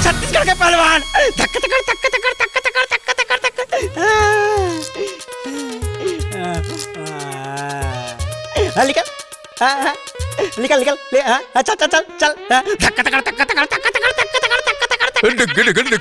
छत्तीसगढ़ के पहलवान धक धक धक धक धक धक धक धक धक। निकल निकल निकल, चल चल चल चल, धक धक धक धक धक धक धक धक धक धक धक।